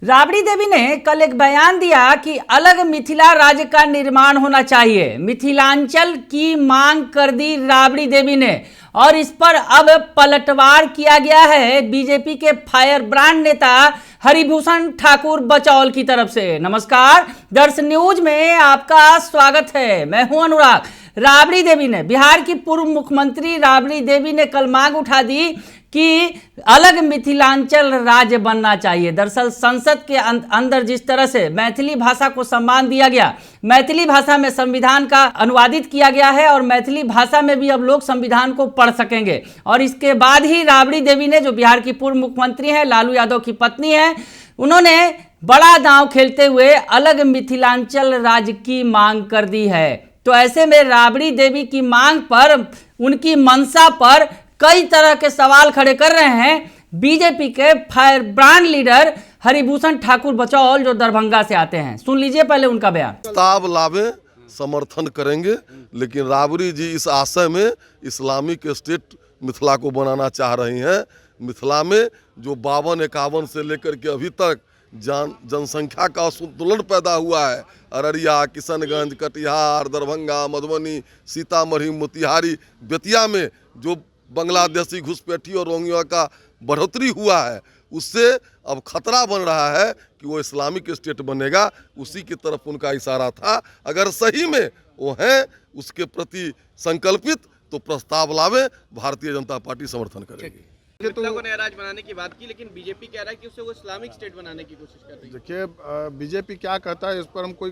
राबड़ी देवी ने कल एक बयान दिया कि अलग मिथिला राज्य का निर्माण होना चाहिए। मिथिलांचल की मांग कर दी राबड़ी देवी ने और इस पर अब पलटवार किया गया है बीजेपी के फायर ब्रांड नेता हरिभूषण ठाकुर बचौल की तरफ से। नमस्कार, दर्श न्यूज में आपका स्वागत है। मैं हूं अनुराग। राबड़ी देवी ने, बिहार की पूर्व मुख्यमंत्री राबड़ी देवी ने कल मांग उठा दी कि अलग मिथिलांचल राज्य बनना चाहिए। दरअसल संसद के अंदर जिस तरह से मैथिली भाषा को सम्मान दिया गया, मैथिली भाषा में संविधान का अनुवादित किया गया है और मैथिली भाषा में भी अब लोग संविधान को पढ़ सकेंगे। और इसके बाद ही राबड़ी देवी ने, जो बिहार की पूर्व मुख्यमंत्री हैं, लालू यादव की पत्नी है, उन्होंने बड़ा दांव खेलते हुए अलग मिथिलांचल राज्य की मांग कर दी है। तो ऐसे में राबड़ी देवी की मांग पर, उनकी मंशा पर कई तरह के सवाल खड़े कर रहे हैं बीजेपी के fire brand leader Haribhushan Thakur Bachaul, जो दरभंगा से आते हैं। सुन लीजिए पहले उनका बयान। प्रस्ताव लावे, समर्थन करेंगे, लेकिन राबड़ी जी इस आशय में इस्लामिक स्टेट मिथिला को बनाना चाह रही हैं। मिथिला में जो 52-51 से लेकर के अभी तक जनसंख्या का असंतुलन पैदा हुआ है, अररिया, किशनगंज, कटिहार, दरभंगा, मधुबनी, सीतामढ़ी, मोतिहारी, बेतिया में जो बांग्लादेशी घुसपैठी और रोहिंग्या का बढ़ोतरी हुआ है, उससे अब खतरा बन रहा है कि वो इस्लामिक स्टेट बनेगा। उसी की तरफ उनका इशारा था। अगर सही में वो हैं उसके प्रति संकल्पित, तो प्रस्ताव लावे, भारतीय जनता पार्टी समर्थन करेगी। मिथिला को नया राज्य बनाने की बात की, लेकिन बीजेपी कह रहा है कि उससे वो इस्लामिक स्टेट बनाने की कोशिश कर रही है। देखिए, बीजेपी क्या कहता है इस पर हम कोई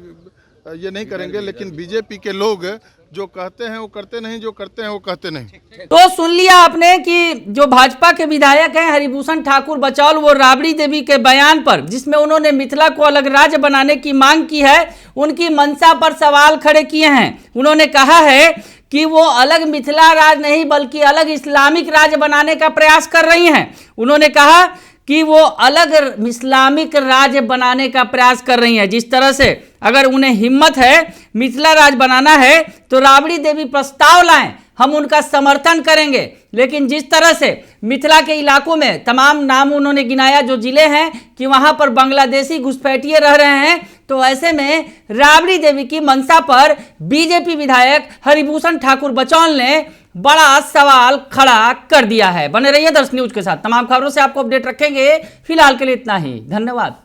ये नहीं करेंगे, लेकिन बीजेपी के लोग जो कहते हैं वो करते नहीं, जो करते हैं वो कहते नहीं। तो सुन लिया आपने कि जो भाजपा के विधायक हैं हरिभूषण ठाकुर बचौल, वो राबड़ी देवी के बयान पर, जिसमें उन्होंने मिथिला को अलग राज्य बनाने की मांग की है, उनकी मंशा पर सवाल खड़े किए हैं। उन्होंने कहा है कि वो अलग मिथिला राज्य नहीं बल्कि अलग इस्लामिक राज्य बनाने का प्रयास कर रही हैं। उन्होंने कहा कि वो अलग इस्लामिक राज्य बनाने का प्रयास कर रही हैं। जिस तरह से अगर उन्हें हिम्मत है मिथिला राज्य बनाना है तो राबड़ी देवी प्रस्ताव लाएं, हम उनका समर्थन करेंगे। लेकिन जिस तरह से मिथिला के इलाकों में तमाम नाम उन्होंने गिनाया जो जिले हैं कि वहां पर बांग्लादेशी घुसपैठिए रह रहे हैं, तो ऐसे में राबड़ी देवी की मंशा पर बीजेपी विधायक हरिभूषण ठाकुर बचौल ने बड़ा सवाल खड़ा कर दिया है। बने रहिए दर्श न्यूज के साथ, तमाम खबरों से आपको अपडेट रखेंगे। फिलहाल के लिए इतना ही, धन्यवाद।